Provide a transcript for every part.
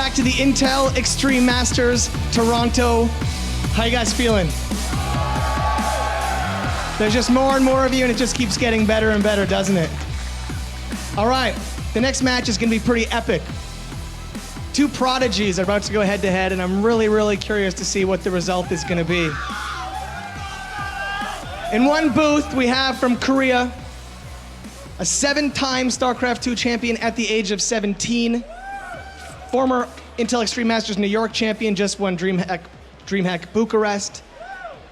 back to the Intel Extreme Masters Toronto. How you guys feeling? There's just more and more of you, and it just keeps getting better and better, doesn't it? All right, the next match is gonna be pretty epic. Two prodigies are about to go head-to-head, and I'm really, really curious to see what the result is gonna be. In one booth, we have from Korea, a 7-time StarCraft 2 champion at the age of 17, former Intel Extreme Masters New York champion, just won DreamHack Bucharest.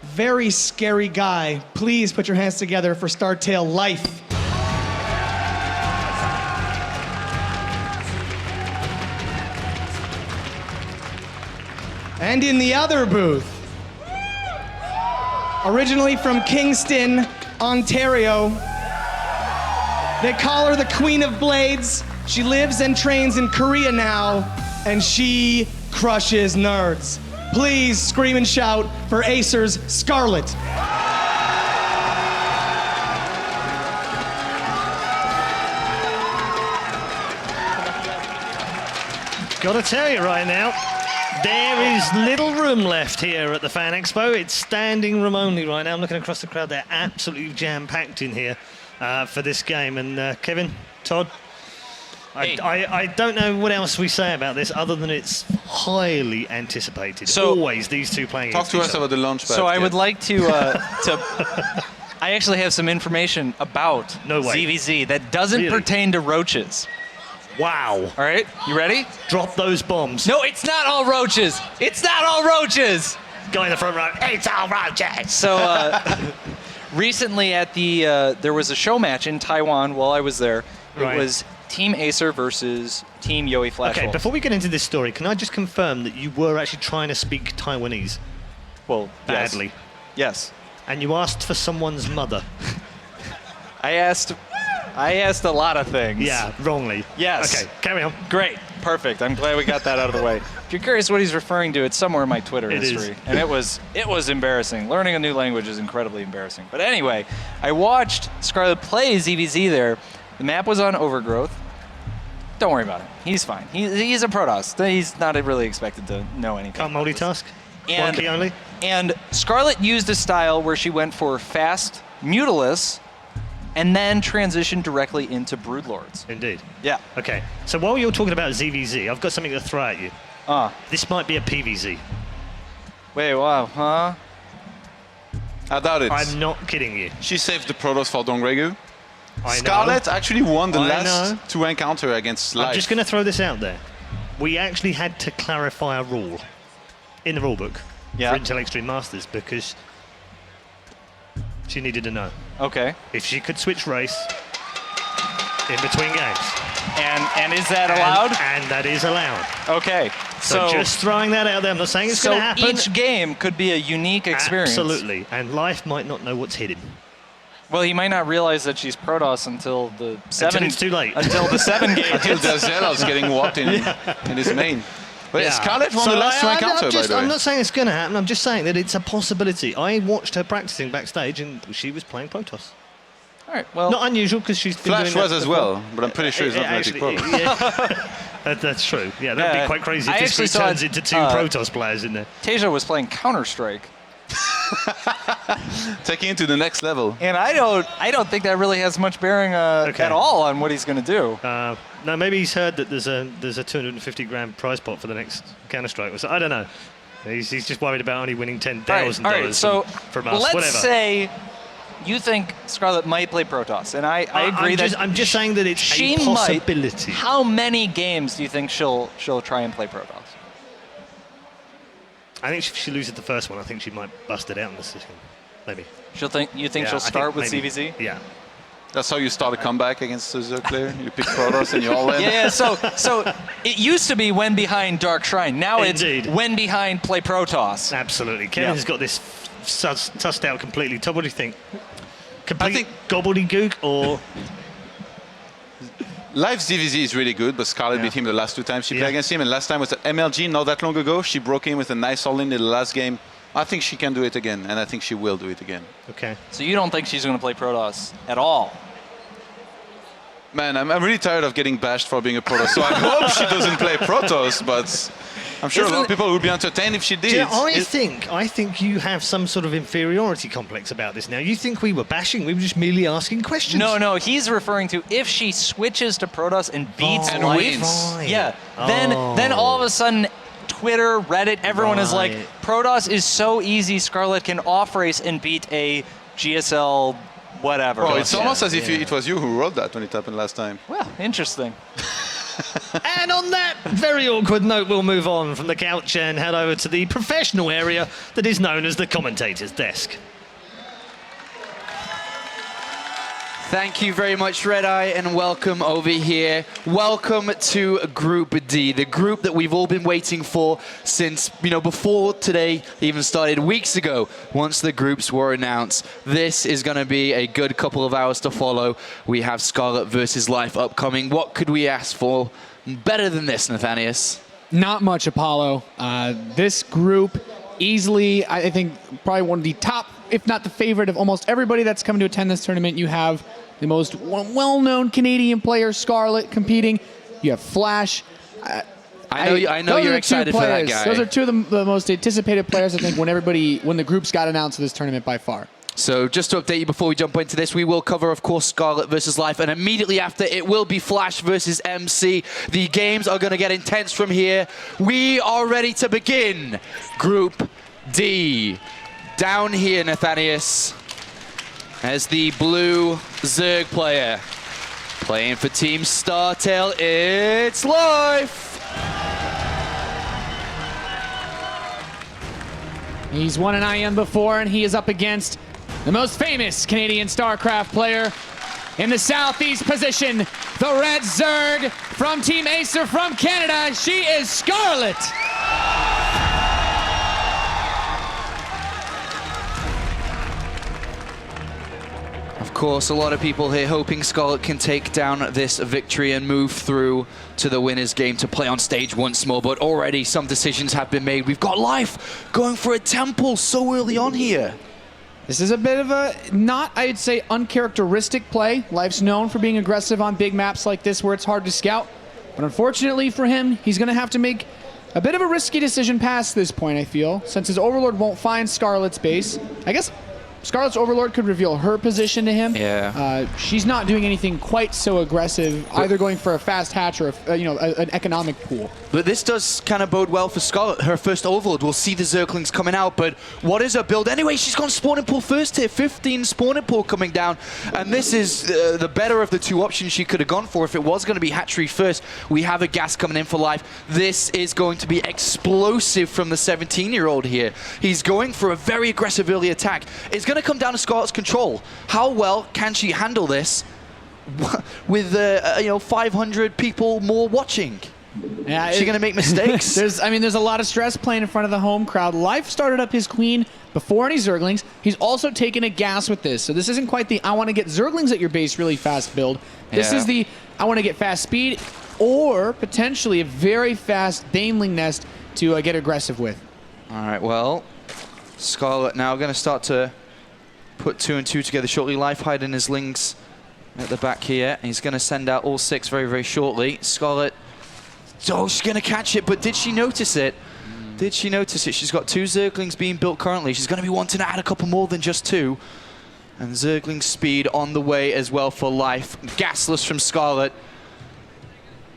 Very scary guy. Please put your hands together for StarTale Life. And in the other booth, originally from Kingston, Ontario, they call her the Queen of Blades. She lives and trains in Korea now, and she crushes nerds. Please scream and shout for Acer's Scarlett. Gotta tell you right now, there is little room left here at the Fan Expo. It's standing room only right now. I'm looking across the crowd. They're absolutely jam-packed in here for this game. And Kevin, Todd, hey. I don't know what else we say about this other than it's highly anticipated. So, always these two playing. Talk to us about the launch pad. So I would like to I actually have some information about ZvZ that doesn't pertain to roaches. Wow. All right, you ready? Drop those bombs. No, it's not all roaches. It's not all roaches. Guy in the front row, it's all roaches. So recently at the, there was a show match in Taiwan while I was there. It was Team Acer versus Team Yoey Flashwolf. Okay, before we get into this story, can I just confirm that you were actually trying to speak Taiwanese? Well, badly. Yes. And you asked for someone's mother. I asked a lot of things. Yeah, wrongly. Yes. Okay, carry on. Great. Perfect. I'm glad we got that out of the way. If you're curious what he's referring to, it's somewhere in my Twitter history. And it was embarrassing. Learning a new language is incredibly embarrassing. But anyway, I watched Scarlett play ZvZ there. The map was on Overgrowth. Don't worry about it. He's fine. He's a Protoss. He's not really expected to know anything. Can't multitask? One key only? And Scarlett used a style where she went for fast Mutalisk and then transitioned directly into Broodlords. Indeed. Yeah. Okay, so while you're talking about ZvZ, I've got something to throw at you. This might be a PvZ. Wait, wow, huh? I doubt it. I'm not kidding you. She saved the Protoss for Dongregu. I Scarlett know. actually won the last 2 encounter against Life. I'm just going to throw this out there. We actually had to clarify a rule in the rulebook for Intel Extreme Masters because she needed to know. Okay. If she could switch race in between games. And is that allowed? And that is allowed. Okay. So just throwing that out there. I'm not saying it's going to happen. So each game could be a unique experience. Absolutely. And Life might not know what's hidden. Well, he might not realize that she's Protoss until the 7. Until it's too late. Until the 7 game. Until Dazella's getting walked in his main. But Scarlett won the last 2 encounter, by the way. I'm not saying it's going to happen. I'm just saying that it's a possibility. I watched her practicing backstage, and she was playing Protoss. All right. Well, not unusual because she's been Flash doing was that as before. well, but I'm pretty sure he's not Magic Protoss. Yeah. That's true. Yeah, that'd be quite crazy if this turns into 2 Protoss players in there. Tasia was playing Counter-Strike. Taking it to the next level. And I don't think that really has much bearing at all on what he's going to do. No, maybe he's heard that there's a 250 grand prize pot for the next Counter-Strike. So I don't know. He's just worried about only winning $10,000 all right, so from us. Let's say you think Scarlett might play Protoss, and I agree I'm just saying that it's a possibility. How many games do you think she'll try and play Protoss? I think if she loses the first one, I think she might bust it out in the second. Maybe. You think she'll start with ZvZ? Yeah. That's how you start a comeback against the Zerclair. You pick Protoss and you all win. Yeah, so it used to be when behind Dark Shrine. Now it's when behind play Protoss. Absolutely. Kevin's got this sussed out completely. Todd, what do you think? Complete gobbledygook or... Live ZvZ is really good, but Scarlett beat him the last 2 times she played against him, and last time was at MLG not that long ago. She broke in with a nice all-in in the last game. I think she can do it again, and I think she will do it again. Okay. So you don't think she's going to play Protoss at all? Man, I'm really tired of getting bashed for being a Protoss, so I hope she doesn't play Protoss, but I'm sure a lot of people would be entertained if she did. Yeah, I think you have some sort of inferiority complex about this now. You think we were bashing, we were just merely asking questions. No, he's referring to if she switches to Protoss and beats and Life, wins. yeah, then all of a sudden Twitter, Reddit, everyone is like, Protoss is so easy, Scarlett can off-race and beat a GSL whatever. Oh, it's almost as if it was you who wrote that when it happened last time. Well, interesting. And on that very awkward note, we'll move on from the couch and head over to the professional area that is known as the commentator's desk. Thank you very much, Red Eye, and welcome over here. Welcome to Group D, the group that we've all been waiting for since, before today even started, weeks ago, once the groups were announced. This is going to be a good couple of hours to follow. We have Scarlett versus Life upcoming. What could we ask for better than this, Nathanius? Not much, Apollo. This group, easily, I think, probably one of the top, if not the favorite of almost everybody that's coming to attend this tournament. You have the most well-known Canadian player, Scarlett, competing. You have Flash. I know you're excited for that guy. Those are two of the most anticipated players, I think, when the groups got announced for this tournament by far. So just to update you before we jump into this, we will cover, of course, Scarlett versus Life, and immediately after, it will be Flash versus MC. The games are going to get intense from here. We are ready to begin Group D. Down here, Nathanius, as the blue Zerg player. Playing for Team StarTale, it's Life! He's won an IEM before, and he is up against the most famous Canadian StarCraft player in the southeast position, the Red Zerg from Team Acer from Canada. She is Scarlett. Of course, a lot of people here hoping Scarlett can take down this victory and move through to the winner's game to play on stage once more, but already some decisions have been made. We've got Life going for a temple so early on here. This is a bit of a, not, I'd say, uncharacteristic play. Life's known for being aggressive on big maps like this where it's hard to scout. But unfortunately for him, he's going to have to make a bit of a risky decision past this point, I feel, since his Overlord won't find Scarlett's base. I guess Scarlett's Overlord could reveal her position to him. Yeah. She's not doing anything quite so aggressive, either going for a fast hatch or an economic pool. But this does kind of bode well for Scarlett. Her first Overlord. We'll see the Zerglings coming out, but what is her build? Anyway, she's gone spawning pool first here. 15 spawning pool coming down, and this is the better of the two options she could have gone for if it was going to be hatchery first. We have a gas coming in for Life. This is going to be explosive from the 17-year-old here. He's going for a very aggressive early attack. It's going to come down to Scarlett's control. How well can she handle this with 500 people more watching? Yeah, is she going to make mistakes? There's a lot of stress playing in front of the home crowd. Life started up his queen before any Zerglings. He's also taken a gas with this. So this isn't quite the I want to get Zerglings at your base really fast build. This is the I want to get fast speed or potentially a very fast Baneling nest to get aggressive with. All right, well, Scarlett now going to start to put 2 and 2 together shortly. Life hiding his lings at the back here. He's going to send out all 6 very, very shortly. Scarlett, she's going to catch it, but did she notice it? Did she notice it? She's got 2 Zerglings being built currently. She's going to be wanting to add a couple more than just 2. And Zergling speed on the way as well for Life. Gasless from Scarlett.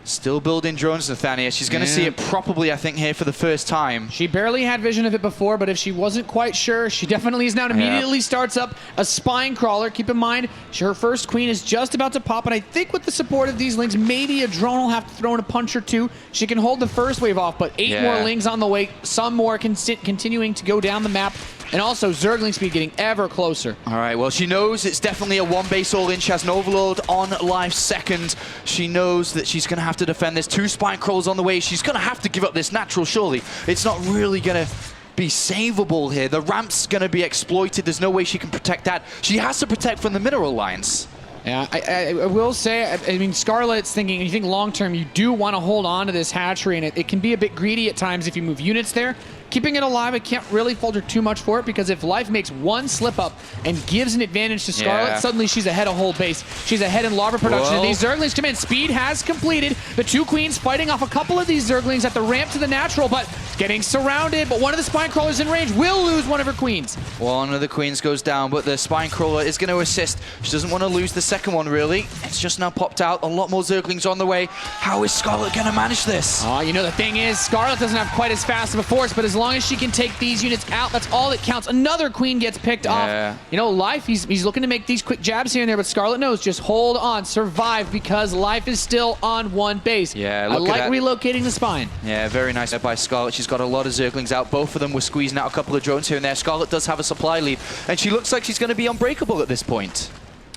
Still building drones, Nathanius. She's going to see it probably, I think, here for the first time. She barely had vision of it before, but if she wasn't quite sure, she definitely is now. Immediately starts up a spine crawler. Keep in mind, her first queen is just about to pop, and I think with the support of these lings, maybe a drone will have to throw in a punch or 2. She can hold the first wave off, but 8 more lings on the way. Some more continuing to go down the map. And also, Zergling speed getting ever closer. All right, well, she knows it's definitely a 1 base all-in. She has an Overlord on Life second. She knows that she's going to have to defend this. 2 spine crawls on the way. She's going to have to give up this natural, surely. It's not really going to be savable here. The ramp's going to be exploited. There's no way she can protect that. She has to protect from the mineral lines. Yeah, I will say, I mean, Scarlett's thinking, you think long-term, you do want to hold on to this hatchery, and it can be a bit greedy at times if you move units there. keeping it alive. I can't really fault her too much for it because if Life makes one slip up and gives an advantage to Scarlett, suddenly she's ahead of whole base. She's ahead in larva production. And these Zerglings come in. Speed has completed. The two queens fighting off a couple of these Zerglings at the ramp to the natural, but getting surrounded. But one of the spine crawlers in range will lose one of her queens. One of the queens goes down, but the spine crawler is going to assist. She doesn't want to lose the second one, really. It's just now popped out. A lot more Zerglings on the way. How is Scarlett going to manage this? Oh, you know, the thing is, Scarlett doesn't have quite as fast of a force, but as long as she can take these units out, that's all that counts. Another queen gets picked off. You know, Life, he's looking to make these quick jabs here and there, but Scarlett knows, just hold on, survive, because Life is still on one base. Yeah, I look like at that. relocating the spine. Yeah, very nice by Scarlett. She's got a lot of Zerglings out. Both of them were squeezing out a couple of drones here and there. Scarlett does have a supply lead, and she looks like she's going to be unbreakable at this point.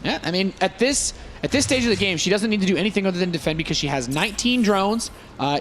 Yeah, I mean, at this stage of the game, she doesn't need to do anything other than defend because she has 19 drones.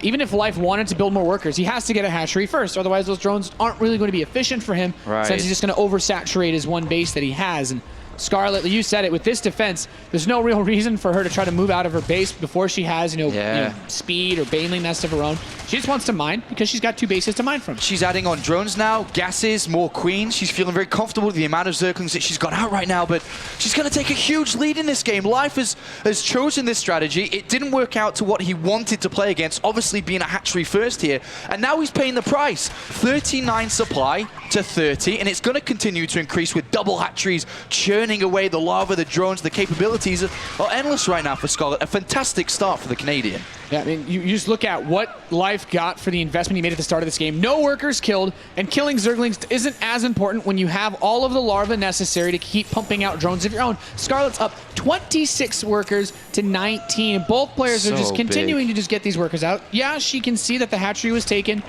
Even if Life wanted to build more workers, he has to get a hatchery first. Otherwise, those drones aren't really going to be efficient for him since he's just going to oversaturate his one base that he has. And Scarlett, you said it, with this defense, there's no real reason for her to try to move out of her base before she has, you know, speed or baneling nest of her own. She just wants to mine because she's got two bases to mine from. She's adding on drones now, gases, more queens. She's feeling very comfortable with the amount of Zerglings that she's got out right now, but she's going to take a huge lead in this game. Life has chosen this strategy. It didn't work out to what he wanted to play against, obviously being a hatchery first here, and now he's paying the price. 39 supply to 30, and it's going to continue to increase with double hatcheries churning away. The lava, the drones, the capabilities are endless right now for Scarlett. A fantastic start for the Canadian. Yeah, I mean, you just look at what Life got for the investment he made at the start of this game. No workers killed, and killing Zerglings isn't as important when you have all of the larvae necessary to keep pumping out drones of your own. Scarlett's up 26 workers to 19, and both players are just continuing to just get these workers out. Yeah, she can see that the hatchery was taken.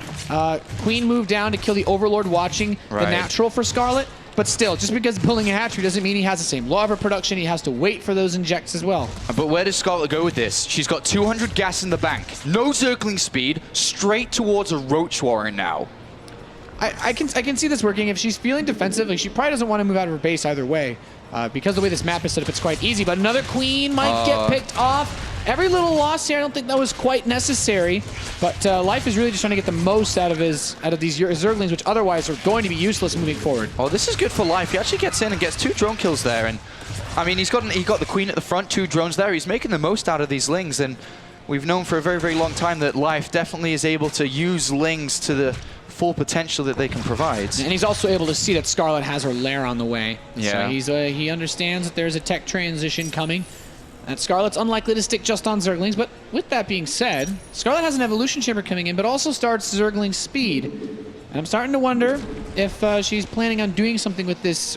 Queen moved down to kill the Overlord watching the natural for Scarlett. But still, just because building a hatchery doesn't mean he has the same larva production. He has to wait for those injects as well. But where does Scarlett go with this? She's got 200 gas in the bank. No Zergling speed, straight towards a Roach Warren now. I can see this working. If she's feeling defensive, like, she probably doesn't want to move out of her base either way. Because the way this map is set up, it's quite easy. But another queen might get picked off. Every little loss here, I don't think that was quite necessary. But Life is really just trying to get the most out of these Zerglings, which otherwise are going to be useless moving forward. Oh, this is good for Life. He actually gets in and gets 2 drone kills there. And I mean, he got the queen at the front, 2 drones there. He's making the most out of these lings. And we've known for a very, very long time that Life definitely is able to use lings to the full potential that they can provide. And he's also able to see that Scarlett has her lair on the way. Yeah. So he understands that there's a tech transition coming. And Scarlett's unlikely to stick just on Zerglings, but with that being said, Scarlett has an evolution chamber coming in, but also starts Zergling speed. And I'm starting to wonder if she's planning on doing something with this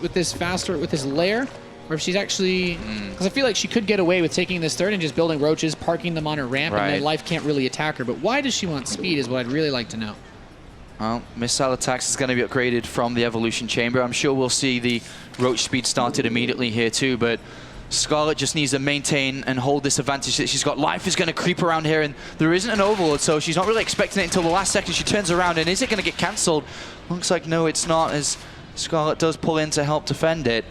lair, or if she's actually, because I feel like she could get away with taking this third and just building roaches, parking them on her ramp, and then Life can't really attack her. But why does she want speed is what I'd really like to know. Well, missile attacks is going to be upgraded from the evolution chamber. I'm sure we'll see the roach speed started immediately here too, but Scarlett just needs to maintain and hold this advantage that she's got. Life is going to creep around here, and there isn't an overload, so she's not really expecting it until the last second. She turns around, and is it going to get cancelled? Looks like no, it's not, as Scarlett does pull in to help defend it.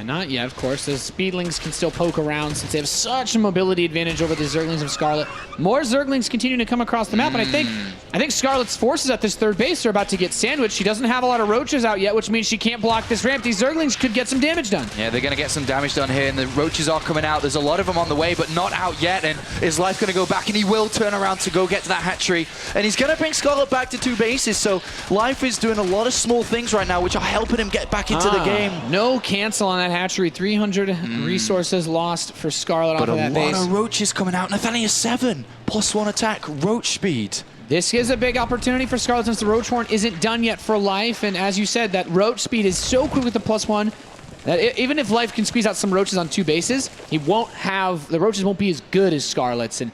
Not yet, of course. The Speedlings can still poke around since they have such a mobility advantage over the Zerglings of Scarlett. More Zerglings continue to come across the map, and I think Scarlett's forces at this third base are about to get sandwiched. She doesn't have a lot of roaches out yet, which means she can't block this ramp. These Zerglings could get some damage done. Yeah, they're going to get some damage done here, and the roaches are coming out. There's a lot of them on the way, but not out yet, and is Life going to go back? And he will turn around to go get to that hatchery, and he's going to bring Scarlett back to 2 bases, so Life is doing a lot of small things right now, which are helping him get back into the game. No cancel on that hatchery. 300 resources lost for Scarlett off of that base. But a lot of roaches coming out. Nathaniel 7, +1 attack, roach speed. This is a big opportunity for Scarlett since the Roach Horn isn't done yet for Life, and as you said, that roach speed is so quick with the +1 that even if Life can squeeze out some roaches on 2 bases, the roaches won't be as good as Scarlett's. And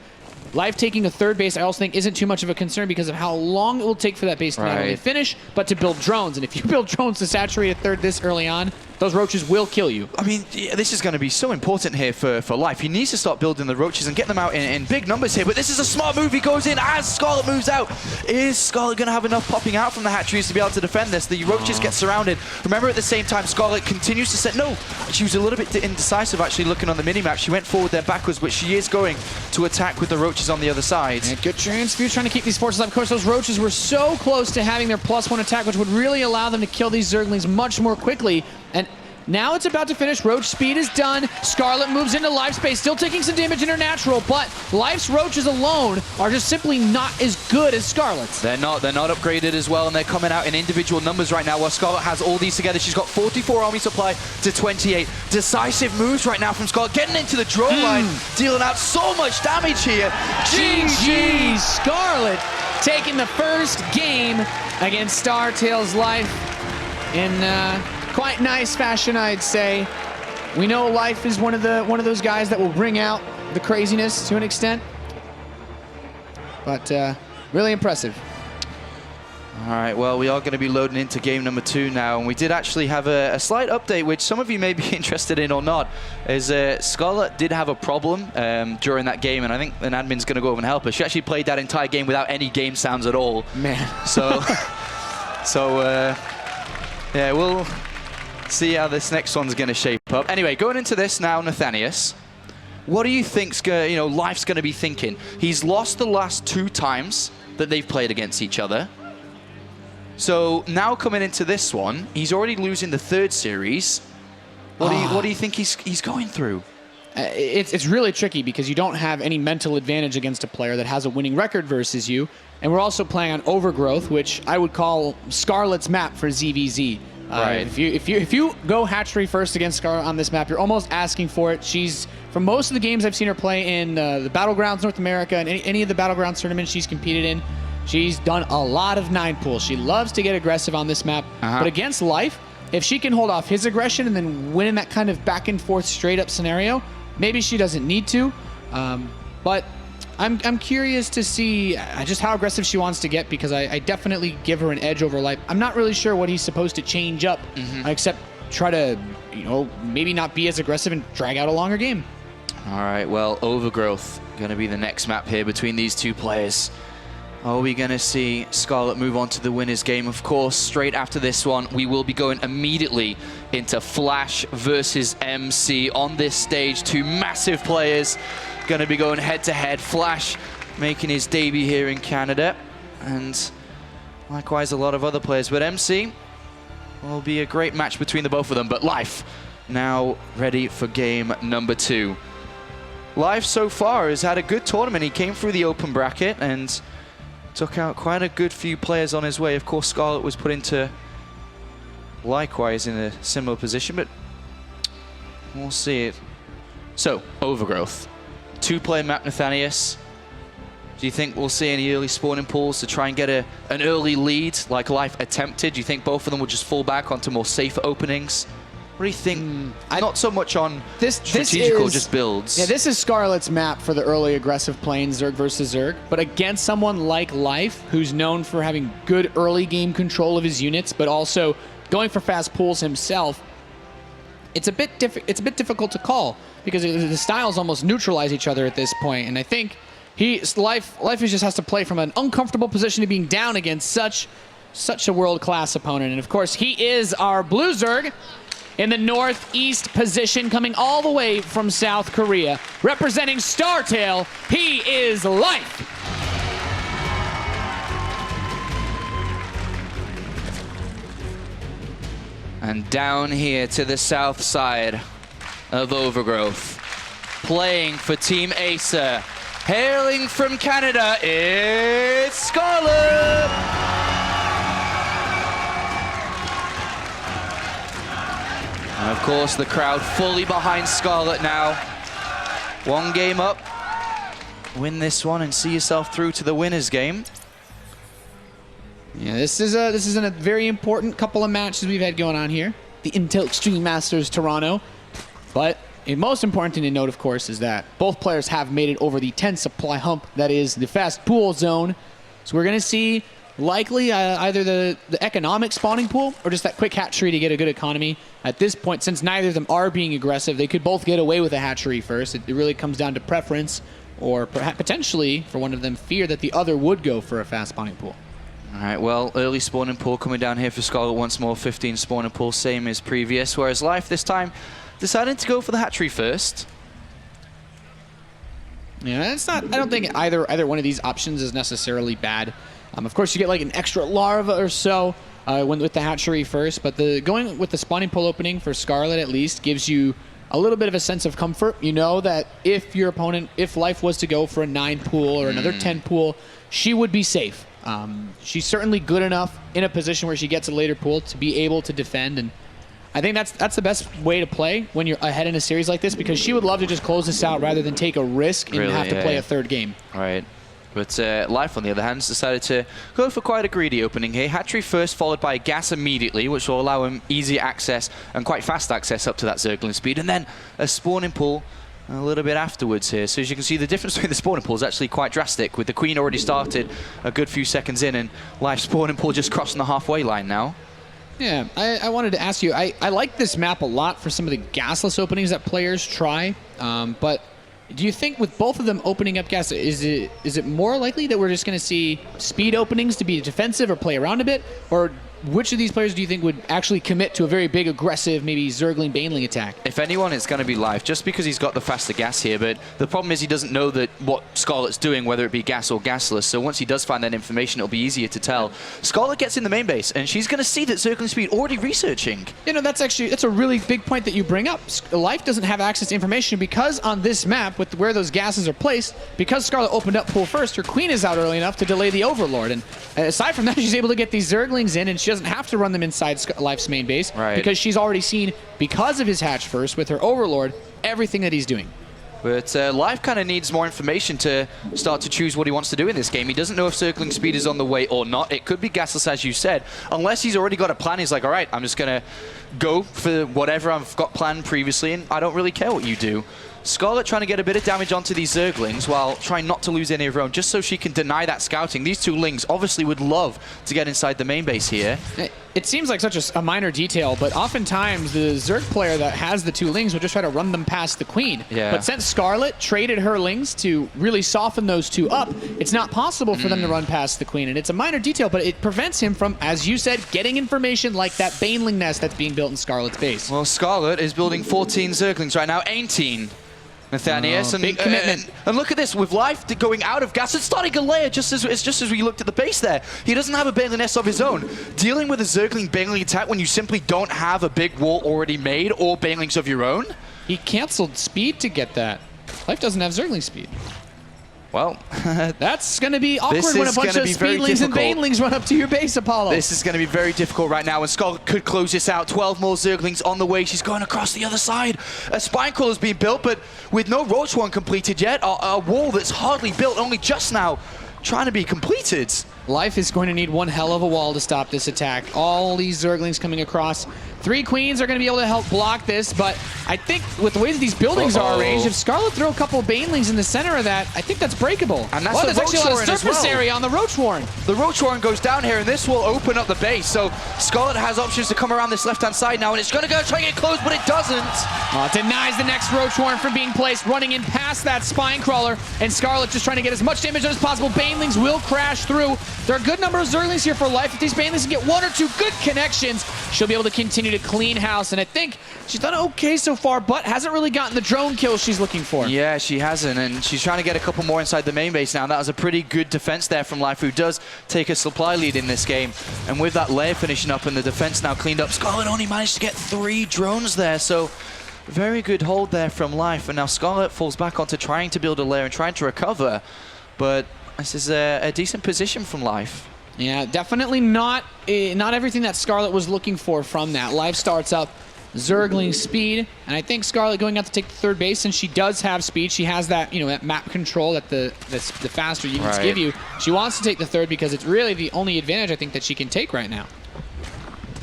Life taking a third base, I also think, isn't too much of a concern because of how long it will take for that base to not only finish, but to build drones. And if you build drones to saturate a third this early on, Those roaches will kill you. I mean, yeah, this is going to be so important here for Life. He needs to start building the roaches and get them out in big numbers here. But this is a smart move. He goes in as Scarlett moves out. Is Scarlett going to have enough popping out from the hatcheries to be able to defend this? The roaches get surrounded. Remember, at the same time, Scarlett continues to set... No, she was a little bit indecisive, actually, looking on the minimap. She went forward there backwards, but she is going to attack with the roaches on the other side. Yeah, good chance. Few trying to keep these forces alive. Of course, those roaches were so close to having their +1 attack, which would really allow them to kill these Zerglings much more quickly. And now it's about to finish. Roach speed is done. Scarlett moves into life space, still taking some damage in her natural, but Life's roaches alone are just simply not as good as Scarlett's. They're not upgraded as well, and they're coming out in individual numbers right now, while Scarlett has all these together. She's got 44 army supply to 28. Decisive moves right now from Scarlett, getting into the drone line, dealing out so much damage here. GG! Scarlett taking the first game against StarTale's Life in quite nice fashion, I'd say. We know Life is one of those guys that will bring out the craziness to an extent, but really impressive. All right, well, we are going to be loading into game number 2 now, and we did actually have a slight update, which some of you may be interested in or not, is Scarlett did have a problem during that game, and I think an admin's going to go over and help her. She actually played that entire game without any game sounds at all. Man. So, yeah, we'll see how this next one's going to shape up. Anyway, going into this now, Nathanius, what do you think's Life's going to be thinking? He's lost the last 2 times that they've played against each other. So now coming into this one, he's already losing the 3rd series. What do you think he's going through? It's really tricky because you don't have any mental advantage against a player that has a winning record versus you. And we're also playing on Overgrowth, which I would call Scarlett's map for ZvZ. Right. If you go hatchery first against Scarlett on this map, you're almost asking for it. She's, for most of the games I've seen her play in the Battlegrounds North America and any of the Battlegrounds tournaments she's competed in, she's done a lot of 9 pools. She loves to get aggressive on this map. But against Life, if she can hold off his aggression and then win in that kind of back and forth straight up scenario, maybe she doesn't need to. But I'm curious to see just how aggressive she wants to get, because I definitely give her an edge over Life. I'm not really sure what he's supposed to change up, except try to, maybe not be as aggressive and drag out a longer game. All right, well, Overgrowth going to be the next map here between these 2 players. Are we going to see Scarlett move on to the winner's game? Of course, straight after this one, we will be going immediately into Flash versus MC on this stage. 2 massive players going to be going head-to-head. Flash making his debut here in Canada, and likewise a lot of other players. But MC will be a great match between the both of them. But Life now ready for game number 2. Life so far has had a good tournament. He came through the open bracket and took out quite a good few players on his way. Of course, Scarlett was put into likewise in a similar position, but we'll see it. So, Overgrowth. 2-player map, Nathanius. Do you think we'll see any early spawning pools to try and get an early lead like Life attempted? Do you think both of them will just fall back onto more safer openings? What do you think? Not so much on strategical, just builds. Yeah, this is Scarlett's map for the early aggressive playing, Zerg versus Zerg. But against someone like Life, who's known for having good early game control of his units, but also going for fast pools himself, it's a bit difficult to call, because the styles almost neutralize each other at this point. And I think Life just has to play from an uncomfortable position to being down against such a world-class opponent. And of course, he is our blue Zerg in the northeast position, coming all the way from South Korea. Representing StarTale, he is Life. And down here to the south side of Overgrowth, playing for Team Acer, hailing from Canada, it's Scarlett! And of course, the crowd fully behind Scarlett now. 1 game up. Win this one and see yourself through to the winner's game. Yeah, this is a very important couple of matches we've had going on here. The Intel Extreme Masters Toronto. But most important thing to note, of course, is that both players have made it over the 10 supply hump. That is the fast pool zone. So we're going to see likely either the economic spawning pool or just that quick hatchery to get a good economy. At this point, since neither of them are being aggressive, they could both get away with a hatchery first. It really comes down to preference, or perhaps potentially for one of them fear that the other would go for a fast spawning pool. All right, well, early spawning pool coming down here for Scarlett once more. 15 spawning pool, same as previous. Whereas Life this time decided to go for the hatchery first. Yeah, it's not. I don't think either one of these options is necessarily bad. Of course, you get like an extra larva or so with the hatchery first, but going with the spawning pool opening for Scarlett at least gives you a little bit of a sense of comfort. You know that if your opponent, if Life was to go for a 9 pool or another 10 pool, she would be safe. She's certainly good enough in a position where she gets a later pool to be able to defend, and I think that's the best way to play when you're ahead in a series like this, because she would love to just close this out rather than take a risk and have to play a third game. Right. But Life, on the other hand, decided to go for quite a greedy opening here. Hatchery first, followed by gas immediately, which will allow him easy access and quite fast access up to that Zergling speed. And then a spawning pool a little bit afterwards here. So as you can see, the difference between the spawning pool is actually quite drastic, with the Queen already started a good few seconds in, and Life spawning pool just crossing the halfway line now. Yeah, I wanted to ask you, I like this map a lot for some of the gasless openings that players try, but do you think with both of them opening up gas, is it more likely that we're just going to see speed openings to be defensive or play around a bit, or which of these players do you think would actually commit to a very big, aggressive, maybe Zergling, Baneling attack? If anyone, it's going to be Life, just because he's got the faster gas here, but the problem is he doesn't know that what Scarlett's doing, whether it be gas or gasless, so once he does find that information, it'll be easier to tell. Scarlett gets in the main base, and she's going to see that Zergling speed already researching. You know, that's a really big point that you bring up. Life doesn't have access to information because on this map, with where those gases are placed, because Scarlett opened up pool first, her Queen is out early enough to delay the Overlord, and aside from that, she's able to get these Zerglings in, and she doesn't have to run them inside Life's main base, because she's already seen, because of his hatch first with her Overlord, everything that he's doing. But Life kind of needs more information to start to choose what he wants to do in this game. He doesn't know if Circling Speed is on the way or not. It could be gasless, as you said. Unless he's already got a plan, he's like, all right, I'm just going to go for whatever I've got planned previously, and I don't really care what you do. Scarlett trying to get a bit of damage onto these Zerglings while trying not to lose any of her own, just so she can deny that scouting. These two Lings obviously would love to get inside the main base here. It seems like such a minor detail, but oftentimes the Zerg player that has the two Lings will just try to run them past the Queen. Yeah. But since Scarlett traded her Lings to really soften those two up, it's not possible for them to run past the Queen. And it's a minor detail, but it prevents him from, as you said, getting information like that Baneling nest that's being built in Scarlett's base. Well, Scarlett is building 14 Zerglings right now, 18. Nathanius, big commitment. And look at this, with Life going out of gas and starting a layer just as we looked at the base there. He doesn't have a Baneling nest of his own. Dealing with a Zergling Baneling attack when you simply don't have a big wall already made or Banelings of your own. He canceled speed to get that. Life doesn't have Zergling speed. Well, that's going to be awkward when a bunch of Speedlings and Banelings run up to your base, Apollo. This is going to be very difficult right now, and Scarlett could close this out. 12 more Zerglings on the way. She's going across the other side. A spine crawler's being built, but with no Roach one completed yet, a wall that's hardly built, only just now trying to be completed. Life is going to need one hell of a wall to stop this attack. All these Zerglings coming across. 3 Queens are going to be able to help block this, but I think with the way that these buildings are arranged, if Scarlett throw a couple of Banelings in the center of that, I think that's breakable. And that's there's actually a lot of surface area on the Roach Warren. The Roach Warren goes down here, and this will open up the base. So Scarlett has options to come around this left-hand side now, and it's going to go try and get close, but it doesn't. It denies the next Roach Warren from being placed, running in past that Spine Crawler, and Scarlett just trying to get as much damage as possible. Banelings will crash through. There are a good number of Zerglings here for Life. If these Banelings can get 1 or 2 good connections, she'll be able to continue to clean house. And I think she's done okay so far, but hasn't really gotten the drone kills she's looking for. Yeah, she hasn't, and she's trying to get a couple more inside the main base now. That was a pretty good defense there from Life, who does take a supply lead in this game. And with that layer finishing up and the defense now cleaned up, Scarlett only managed to get 3 drones there. So very good hold there from Life. And now Scarlett falls back onto trying to build a layer and trying to recover. But this is a decent position from Life. Yeah, definitely not everything that Scarlett was looking for from that. Life starts up Zergling speed, and I think Scarlett going out to take the third base, since she does have speed, she has that, that map control that the faster units give you. She wants to take the third because it's really the only advantage I think that she can take right now.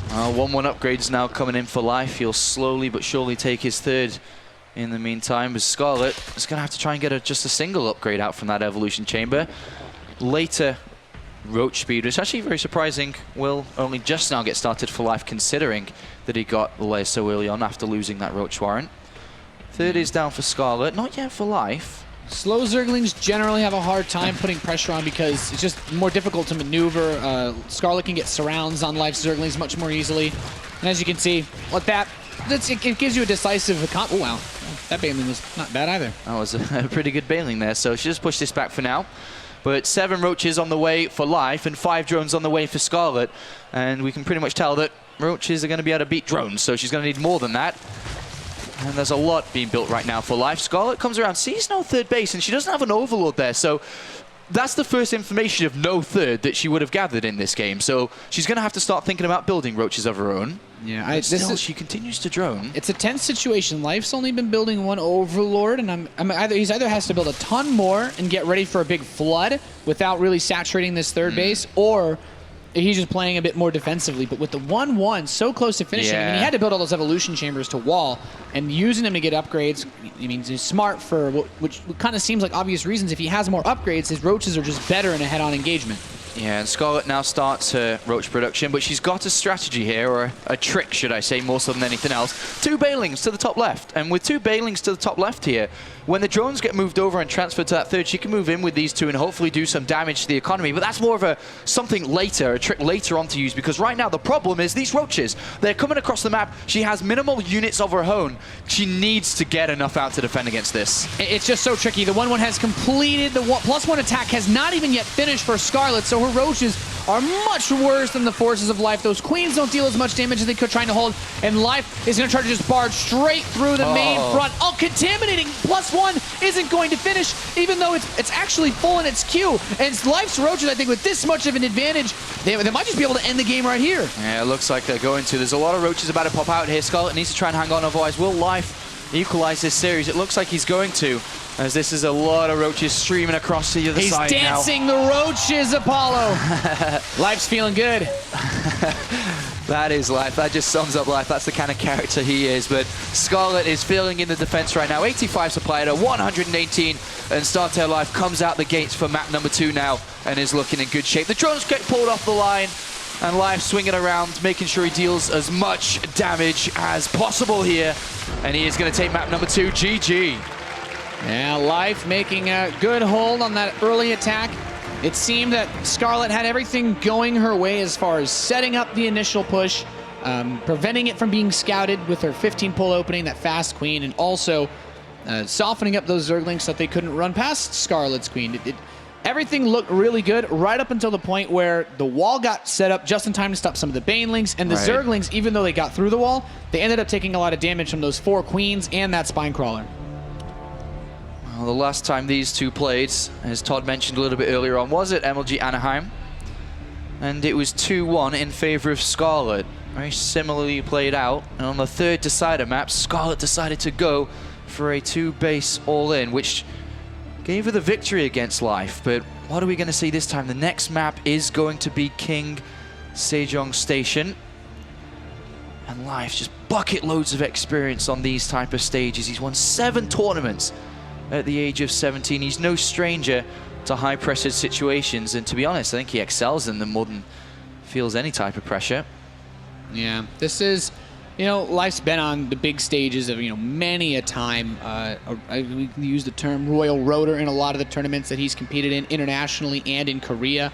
1-1 upgrades now coming in for Life. He'll slowly but surely take his third in the meantime, but Scarlett is going to have to try and get just a single upgrade out from that evolution chamber. Later roach speed. It's actually very surprising. Will only just now get started for Life, considering that he got the layer so early on after losing that roach warrant. Third is down for Scarlett. Not yet for Life. Slow Zerglings generally have a hard time putting pressure on because it's just more difficult to maneuver. Scarlett can get surrounds on Life's Zerglings much more easily. And as you can see, like that, it gives you a decisive... Oh, wow. That bailing was not bad either. That was a pretty good bailing there. So she just pushed this back for now. But 7 roaches on the way for Life and 5 drones on the way for Scarlett. And we can pretty much tell that roaches are going to be able to beat drones. So she's going to need more than that. And there's a lot being built right now for Life. Scarlett comes around, sees no third base, and she doesn't have an overlord there. So that's the first information of no third that she would have gathered in this game. So she's going to have to start thinking about building roaches of her own. Yeah, she continues to drone. It's a tense situation. Life's only been building 1 overlord, and he either has to build a ton more and get ready for a big flood without really saturating this third base, or he's just playing a bit more defensively. But with the 1-1 so close to finishing, I mean, he had to build all those evolution chambers to wall, and using them to get upgrades, I mean, he's smart for which kind of seems like obvious reasons. If he has more upgrades, his roaches are just better in a head-on engagement. Yeah, and Scarlett now starts her roach production, but she's got a strategy here, or a trick, should I say, more so than anything else. 2 bailings to the top left, and with 2 bailings to the top left here, when the drones get moved over and transferred to that third, she can move in with these 2 and hopefully do some damage to the economy. But that's more of a something later, a trick later on to use, because right now the problem is these roaches. They're coming across the map. She has minimal units of her own. She needs to get enough out to defend against this. It's just so tricky. The 1-1 has completed. The +1 attack has not even yet finished for Scarlett, so her roaches are much worse than the forces of Life. Those queens don't deal as much damage as they could trying to hold, and Life is going to try to just barge straight through the main front. Oh, contaminating. +1 isn't going to finish, even though it's actually full in its queue. And Life's roaches, I think, with this much of an advantage, they might just be able to end the game right here. Yeah, it looks like they're going to. There's a lot of roaches about to pop out here. Scarlett needs to try and hang on, otherwise will Life equalize this series? It looks like he's going to, as this is a lot of roaches streaming across the other side now. He's dancing the roaches, Apollo. Life's feeling good. That is Life. That just sums up Life. That's the kind of character he is. But Scarlett is filling in the defense right now. 85 supply to 118. And StarTale Life comes out the gates for map number 2 now and is looking in good shape. The drones get pulled off the line. And Life swinging around, making sure he deals as much damage as possible here. And he is going to take map number 2. GG. Yeah, Life making a good hold on that early attack. It seemed that Scarlett had everything going her way as far as setting up the initial push, preventing it from being scouted with her 15-pull opening, that fast queen, and also softening up those Zerglings so that they couldn't run past Scarlett's queen. Everything looked really good right up until the point where the wall got set up just in time to stop some of the Banelings, and the Zerglings, even though they got through the wall, they ended up taking a lot of damage from those 4 queens and that spine crawler. Well, the last time these 2 played, as Todd mentioned a little bit earlier on, was at MLG Anaheim. And it was 2-1 in favor of Scarlett. Very similarly played out. And on the 3rd decider map, Scarlett decided to go for a 2-base all-in, which gave her the victory against Life. But what are we going to see this time? The next map is going to be King Sejong Station. And Life just bucket loads of experience on these type of stages. He's won 7 tournaments at the age of 17. He's no stranger to high-pressured situations, and to be honest, I think he excels in them more than feels any type of pressure. Yeah, this is, Life's been on the big stages of, many a time. We use the term Royal Roader in a lot of the tournaments that he's competed in internationally and in Korea.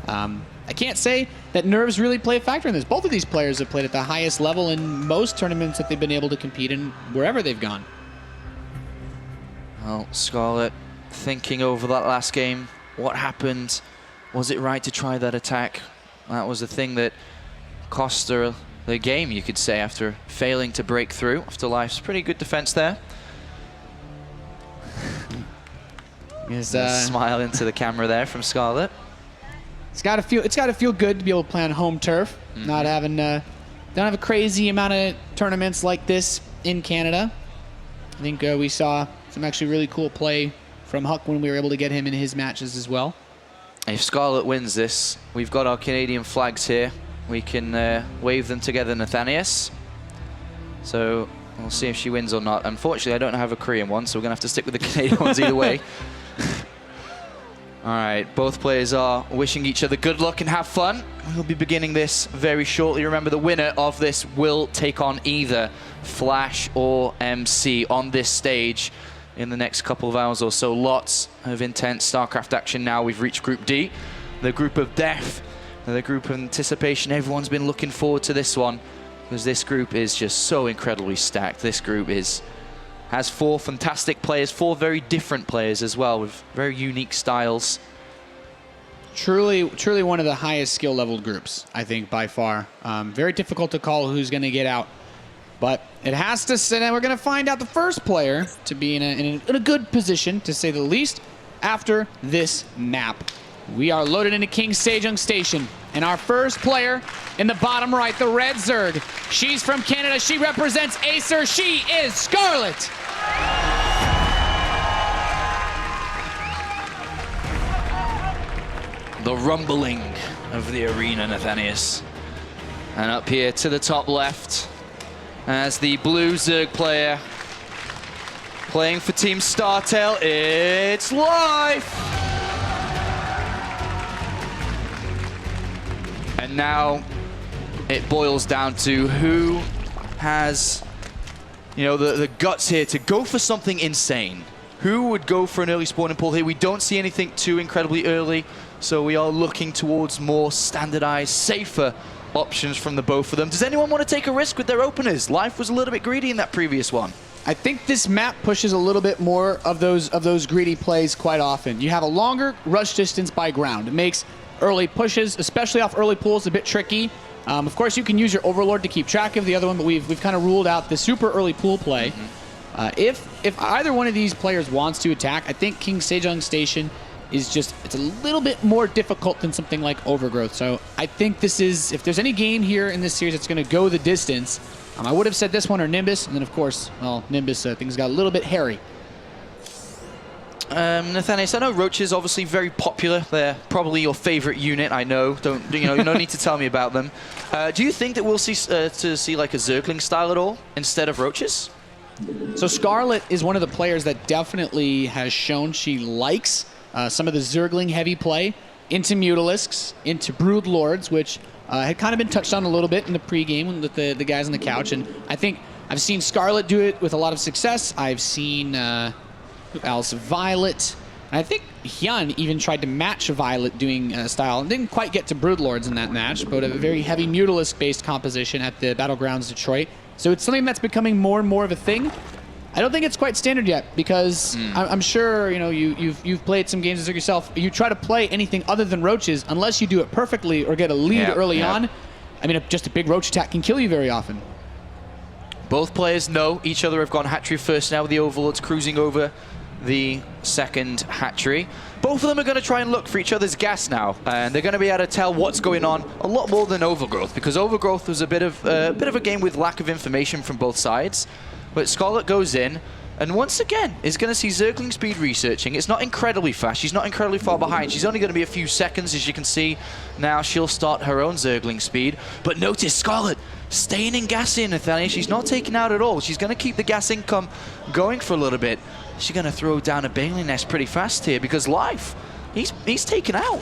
I can't say that nerves really play a factor in this. Both of these players have played at the highest level in most tournaments that they've been able to compete in wherever they've gone. Well, Scarlett thinking over that last game. What happened? Was it right to try that attack? That was the thing that cost her the game, you could say, after failing to break through. After Life's pretty good defense there. Here's a smile into the camera there from Scarlett. It's got to feel good to be able to play on home turf. Not having don't have a crazy amount of tournaments like this in Canada. I think we saw some actually really cool play from Huck when we were able to get him in his matches as well. If Scarlett wins this, we've got our Canadian flags here. We can wave them together, Nathanias. So we'll see if she wins or not. Unfortunately, I don't have a Korean one, so we're going to have to stick with the Canadian ones either way. All right, both players are wishing each other good luck and have fun. We'll be beginning this very shortly. Remember, the winner of this will take on either Flash or MC on this stage in the next couple of hours or so. Lots of intense StarCraft action now. We've reached Group D, the group of death, the group of anticipation. Everyone's been looking forward to this one because this group is just so incredibly stacked. This group has 4 fantastic players, 4 very different players as well, with very unique styles. Truly one of the highest skill leveled groups, I think, by far. Very difficult to call who's going to get out. But it has to sit, and we're going to find out the first player to be in a good position, to say the least, after this map. We are loaded into King Sejong Station, and our first player in the bottom right, the red Zerg. She's from Canada. She represents Acer. She is Scarlett. The rumbling of the arena, Nathanius. And up here to the top left, as the blue Zerg player playing for Team StarTale, it's Life! And now it boils down to who has, you know, the guts here to go for something insane. Who would go for an early spawning pool here? We don't see anything too incredibly early, so we are looking towards more standardized, safer options from the both of them. Does anyone want to take a risk with their openers? Life was a little bit greedy in that previous one. I think this map pushes a little bit more of those greedy plays quite often. You have a longer rush distance by ground. It makes early pushes, especially off early pools, a bit tricky. Of course, you can use your Overlord to keep track of the other one, but we've kind of ruled out the super early pool play. If either one of these players wants to attack, I think King Sejong Station is just, it's a little bit more difficult than something like Overgrowth. So I think this is, if there's any game here in this series that's going to go the distance, I would have said this one or Nimbus, and then of course, well, Nimbus, things got a little bit hairy. Nathanius, I know Roach is obviously very popular. They're probably your favorite unit, I know. No need to tell me about them. Do you think that we'll see like a Zergling style at all instead of Roaches? So Scarlett is one of the players that definitely has shown she likes some of the Zergling heavy play into Mutalisks, into Brood Lords, which had kind of been touched on a little bit in the pregame with the guys on the couch. And I think I've seen Scarlett do it with a lot of success. I've seen who else? Violet. And I think Hyun even tried to match Violet doing style and didn't quite get to Brood Lords in that match, but a very heavy Mutalisk-based composition at the Battlegrounds Detroit. So it's something that's becoming more and more of a thing. I don't think it's quite standard yet because I'm sure you've played some games as yourself. You try to play anything other than Roaches, unless you do it perfectly or get a lead early on. I mean, just a big Roach attack can kill you very often. Both players know each other have gone hatchery first now with the Overlords cruising over the second hatchery. Both of them are going to try and look for each other's gas now, and they're going to be able to tell what's going on a lot more than Overgrowth, because Overgrowth was a bit of a game with lack of information from both sides. But Scarlett goes in, and once again is going to see Zergling speed researching. It's not incredibly fast. She's not incredibly far behind. She's only going to be a few seconds, as you can see. Now she'll start her own Zergling speed. But notice Scarlett staying in gas in, Nathaniel. She's not taking out at all. She's going to keep the gas income going for a little bit. She's going to throw down a Baneling Nest pretty fast here because Life, he's taken out.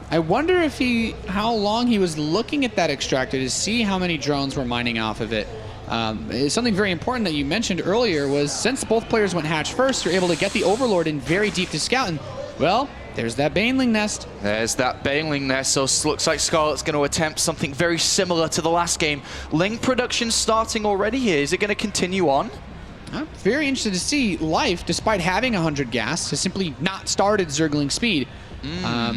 I wonder if how long he was looking at that extractor to see how many drones were mining off of it. Something very important that you mentioned earlier was since both players went hatch first, you're able to get the Overlord in very deep to scout. And, well, there's that Baneling Nest. There's that Baneling Nest. So looks like Scarlett's going to attempt something very similar to the last game. Ling production starting already here. Is it going to continue on? I'm very interested to see Life, despite having 100 gas, has simply not started Zergling speed. I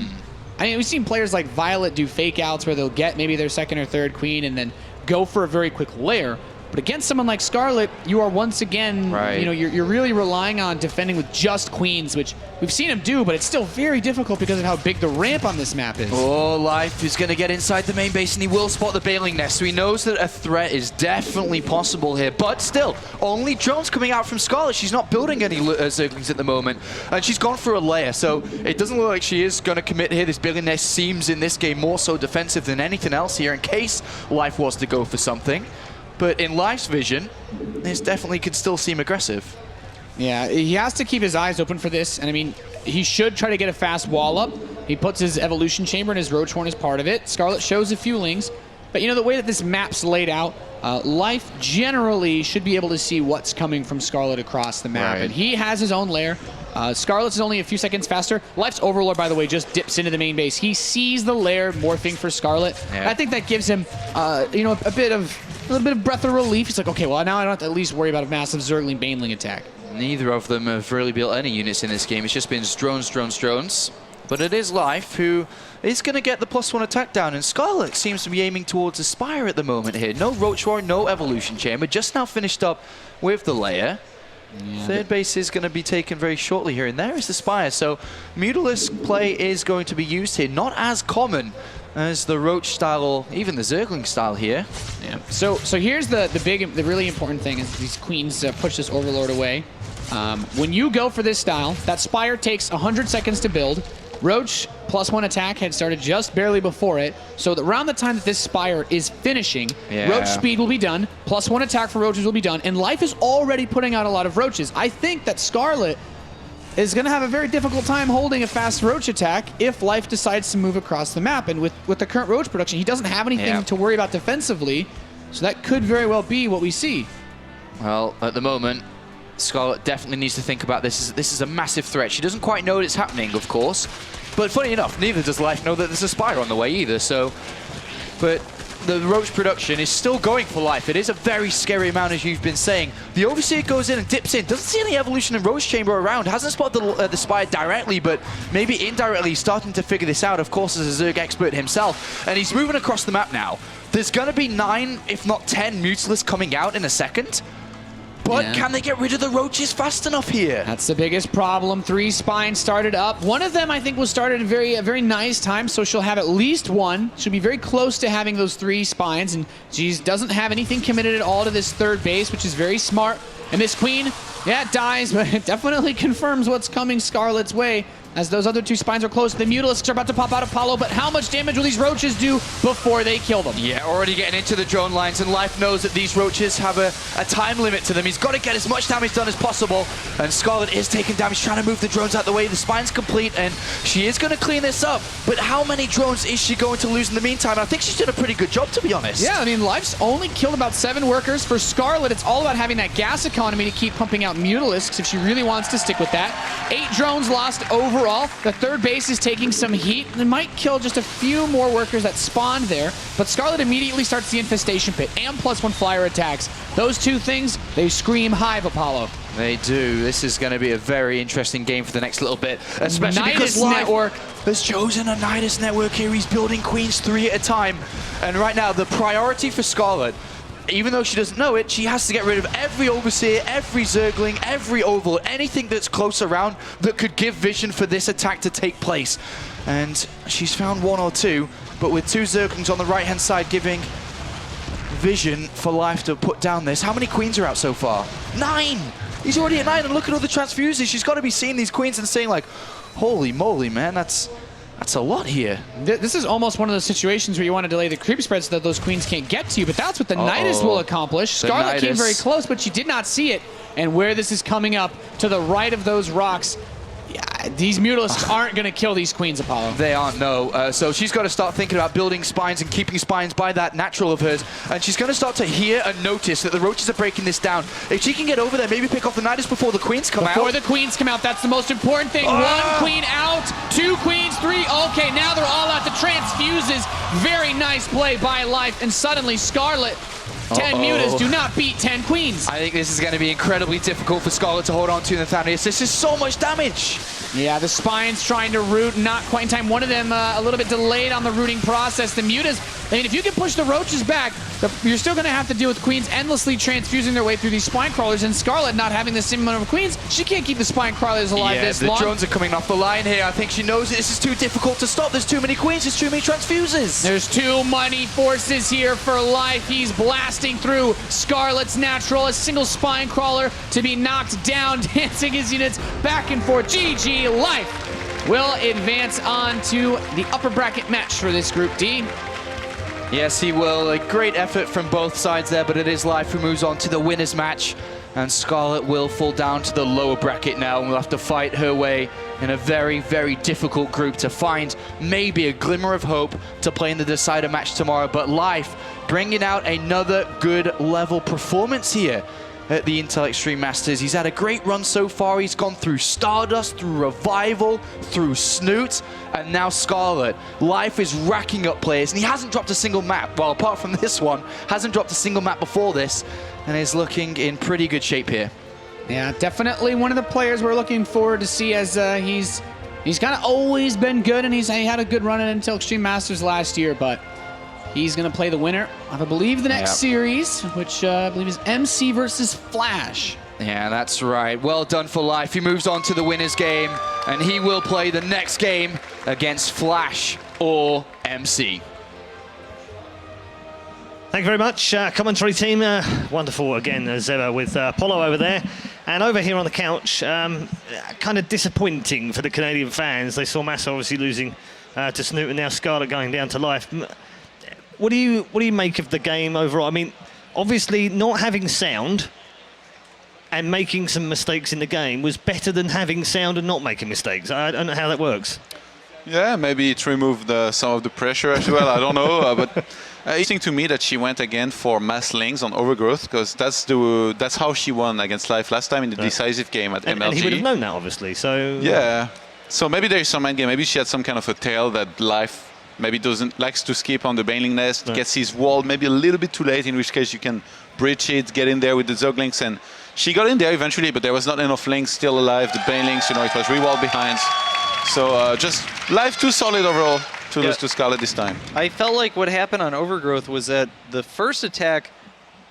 mean, we've seen players like Violet do fake outs where they'll get maybe their second or third queen and then go for a very quick lair. But against someone like Scarlett, you are once again, you're really relying on defending with just queens, which we've seen him do, but it's still very difficult because of how big the ramp on this map is. Oh, Life is going to get inside the main base, and he will spot the Baneling Nest, so he knows that a threat is definitely possible here. But still, only drones coming out from Scarlett. She's not building any Zerglings at the moment, and she's gone for a lair, so it doesn't look like she is going to commit here. This Baneling Nest seems in this game more so defensive than anything else here in case Life was to go for something. But in Life's vision, this definitely could still seem aggressive. Yeah, he has to keep his eyes open for this. And I mean, he should try to get a fast wall up. He puts his evolution chamber and his roach horn as part of it. Scarlett shows a few lings. But the way that this map's laid out, Life generally should be able to see what's coming from Scarlett across the map. Right. And he has his own lair. Scarlett's is only a few seconds faster. Life's Overlord, by the way, just dips into the main base. He sees the lair morphing for Scarlett. Yeah. I think that gives him, a little bit of breath of relief. He's like, okay, well, now I don't have to at least worry about a massive Zergling Baneling attack. Neither of them have really built any units in this game. It's just been drones. But it is Life who is going to get the +1 attack down, and Scarlett seems to be aiming towards a Spire at the moment here. No Roach War, no Evolution Chamber, just now finished up with the layer. Yeah, third base is going to be taken very shortly here, and there is the Spire. So Mutalisk play is going to be used here, not as common as the Roach style or even the Zergling style here. Yeah. So here's the really important thing is these queens push this Overlord away. When you go for this style, that Spire takes 100 seconds to build. Roach +1 attack had started just barely before it, so that around the time that this Spire is finishing, Roach speed will be done, +1 attack for Roaches will be done, and Life is already putting out a lot of Roaches. I think that Scarlett is going to have a very difficult time holding a fast Roach attack if Life decides to move across the map, and with the current Roach production, he doesn't have anything to worry about defensively, so that could very well be what we see. Well, at the moment, Scarlett definitely needs to think about this. This is a massive threat. She doesn't quite know it's happening, of course. But funny enough, neither does Life know that there's a Spire on the way either. So, but the Roach production is still going for Life. It is a very scary amount, as you've been saying. The Overseer goes in and dips in. Doesn't see any Evolution and Roach Chamber around. Hasn't spotted the Spire directly, but maybe indirectly starting to figure this out, of course, as a Zerg expert himself. And he's moving across the map now. There's going to be 9, if not 10, Mutalisks coming out in a second. But can they get rid of the Roaches fast enough here? That's the biggest problem. 3 spines started up. One of them, I think, was started at a very nice time, so she'll have at least one. She'll be very close to having those 3 spines, and she doesn't have anything committed at all to this third base, which is very smart. And this queen, it dies, but it definitely confirms what's coming Scarlett's way. As those other 2 spines are close, the Mutalisks are about to pop out Apollo, but how much damage will these Roaches do before they kill them? Yeah, already getting into the drone lines, and Life knows that these Roaches have a time limit to them. He's got to get as much damage done as possible, and Scarlett is taking damage, trying to move the drones out the way. The spine's complete, and she is going to clean this up, but how many drones is she going to lose in the meantime? I think she's done a pretty good job, to be honest. Yeah, I mean, Life's only killed about 7 workers. For Scarlett, it's all about having that gas economy to keep pumping out Mutalisks if she really wants to stick with that. 8 drones lost overall. The third base is taking some heat. It might kill just a few more workers that spawned there, but Scarlett immediately starts the Infestation Pit and +1 flyer attacks. Those 2 things, they scream Hive Apollo. They do. This is going to be a very interesting game for the next little bit, especially Nidus because Life network has chosen a Nidus network here. He's building queens 3 at a time, and right now the priority for Scarlett, even though she doesn't know it, she has to get rid of every Overseer, every Zergling, every Overlord, anything that's close around that could give vision for this attack to take place. And she's found 1 or 2, but with 2 Zerglings on the right-hand side giving vision for Life to put down this. How many queens are out so far? 9! He's already at 9, and look at all the transfuses. She's got to be seeing these queens and saying like, holy moly, man, that's a lot here. This is almost one of those situations where you want to delay the creep spread so that those queens can't get to you, but that's what the Nidus will accomplish. Scarlett came very close, but she did not see it. And where this is coming up to the right of those rocks, these Mutalisks aren't going to kill these queens, Apollo. They aren't, no. So she's got to start thinking about building spines and keeping spines by that natural of hers. And she's going to start to hear and notice that the Roaches are breaking this down. If she can get over there, maybe pick off the Nidus before the queens come out. Before the queens come out, that's the most important thing. 1 queen out, 2 queens, 3. Okay, now they're all out. The transfuses. Very nice play by Life. And suddenly Scarlett, 10 mutas do not beat 10 queens. I think this is going to be incredibly difficult for Scarlett to hold on to in the Thaddeus. This is so much damage. Yeah, the spines trying to root, not quite in time. One of them a little bit delayed on the rooting process. The mutas, I mean, if you can push the Roaches back, you're still going to have to deal with queens endlessly transfusing their way through these spine crawlers, and Scarlett not having the same amount of queens, she can't keep the spine crawlers alive this long. Yeah, the drones are coming off the line here. I think she knows this is too difficult to stop. There's too many queens, there's too many transfuses. There's too many forces here for Life. He's blasting through Scarlett's natural, a single spine crawler to be knocked down, dancing his units back and forth. GG, Life will advance on to the upper bracket match for this Group D. Yes, he will. A great effort from both sides there, but it is Life who moves on to the winners match. and Scarlett will fall down to the lower bracket now and will have to fight her way in a very, very difficult group to find maybe a glimmer of hope to play in the decider match tomorrow. But Life bringing out another good level performance here at the Intel Extreme Masters. He's had a great run so far. He's gone through Stardust, through Revival, through Snoot, and now Scarlett. Life is racking up players, and he hasn't dropped a single map. Well, apart from this one, hasn't dropped a single map before this, and is looking in pretty good shape here. Yeah, definitely one of the players we're looking forward to see, as he's kind of always been good, and he had a good run at Intel Extreme Masters last year, but he's going to play the winner of, I believe, the next series, which I believe is MC versus Flash. Yeah, that's right. Well done for Life. He moves on to the winner's game, and he will play the next game against Flash or MC. Thank you very much, commentary team. Wonderful again, as ever, with Polo over there. And over here on the couch, kind of disappointing for the Canadian fans. They saw Massa obviously losing to Snoot, and now Scarlett going down to Life. What do you make of the game overall? I mean, obviously not having sound and making some mistakes in the game was better than having sound and not making mistakes. I don't know how that works. Yeah, maybe it removed some of the pressure as well. I don't know, but interesting to me that she went again for Mass Lings on Overgrowth, because that's how she won against Life last time in the decisive game at MLG. And he would have known that, obviously. So yeah, so maybe there is some end game. Maybe she had some kind of a tail that Life maybe likes to skip on the Baneling nest, gets his wall maybe a little bit too late, in which case you can bridge it, get in there with the Zoglings, and she got in there eventually, but there was not enough links still alive. The Banelings, it was re-walled behind. So just Life too solid overall to lose to Scarlett this time. I felt like what happened on Overgrowth was that the first attack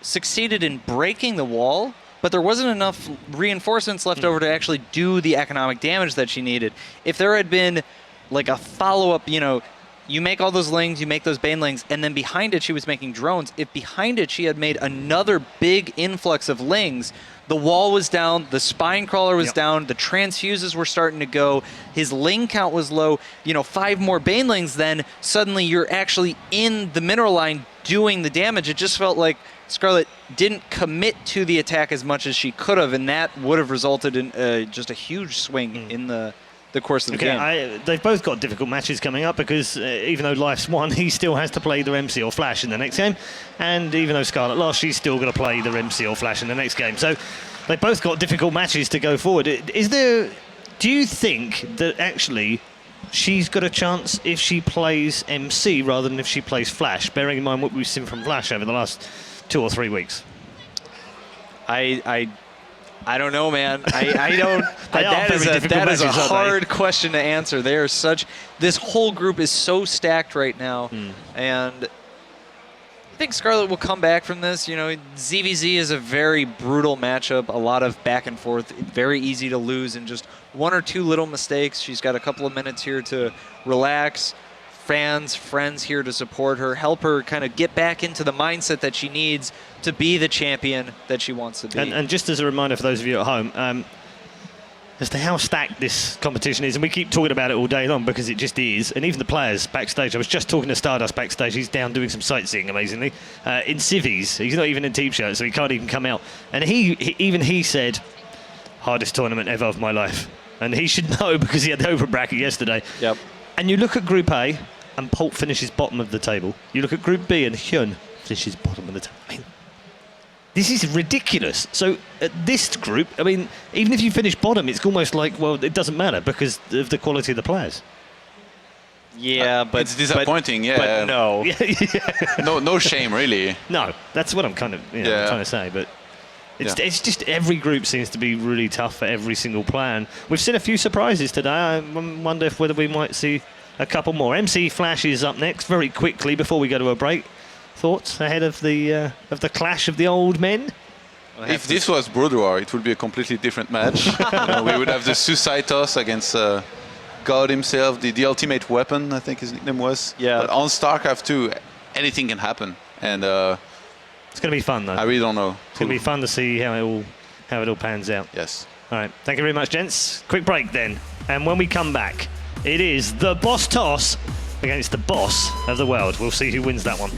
succeeded in breaking the wall, but there wasn't enough reinforcements left over to actually do the economic damage that she needed. If there had been like a follow-up, you make all those lings, you make those banelings, and then behind it she was making drones. If behind it she had made another big influx of lings, the wall was down, the spine crawler was down, the transfuses were starting to go, his ling count was low, 5 more banelings, then suddenly you're actually in the mineral line doing the damage. It just felt like Scarlett didn't commit to the attack as much as she could have, and that would have resulted in just a huge swing in the course of the game. They've both got difficult matches coming up, because even though Life's won, he still has to play either MC or Flash in the next game. And even though Scarlett lost, she's still going to play either MC or Flash in the next game. So they've both got difficult matches to go forward. Do you think that actually she's got a chance if she plays MC rather than if she plays Flash, bearing in mind what we've seen from Flash over the last 2 or 3 weeks? I don't know, man. I don't. That is a hard question to answer. They are this whole group is so stacked right now, and I think Scarlett will come back from this. ZvZ is a very brutal matchup. A lot of back and forth. Very easy to lose in just 1 or 2 little mistakes. She's got a couple of minutes here to relax. Fans, friends here to support her, help her kind of get back into the mindset that she needs to be the champion that she wants to be. And just as a reminder for those of you at home, as to how stacked this competition is, and we keep talking about it all day long because it just is, and even the players backstage. I was just talking to Stardust backstage. He's down doing some sightseeing, amazingly, in civvies. He's not even in team shirt, so he can't even come out. And he said, hardest tournament ever of my life. And he should know because he had the open bracket yesterday. Yep. And you look at Group A, and Pulp finishes bottom of the table. You look at Group B, and Hyun finishes bottom of the table. I mean, this is ridiculous. So at this group, I mean, even if you finish bottom, it's almost like, well, it doesn't matter because of the quality of the players. Yeah, but it's disappointing. But no. no shame, really. No, that's what I'm kind of trying to say. But it's just every group seems to be really tough for every single player. And we've seen a few surprises today. I wonder whether we might see a couple more. MC Flash is up next very quickly before we go to a break. Thoughts ahead of the clash of the old men? If this was Boudoir, it would be a completely different match. We would have the Suicide Toss against God himself, the ultimate weapon, I think his nickname was. Yeah. But on StarCraft 2, anything can happen. And it's going to be fun, though. I really don't know. It's going to be fun to see how it all pans out. Yes. All right. Thank you very much, gents. Quick break then. And when we come back, it is the boss toss against the boss of the world. We'll see who wins that one.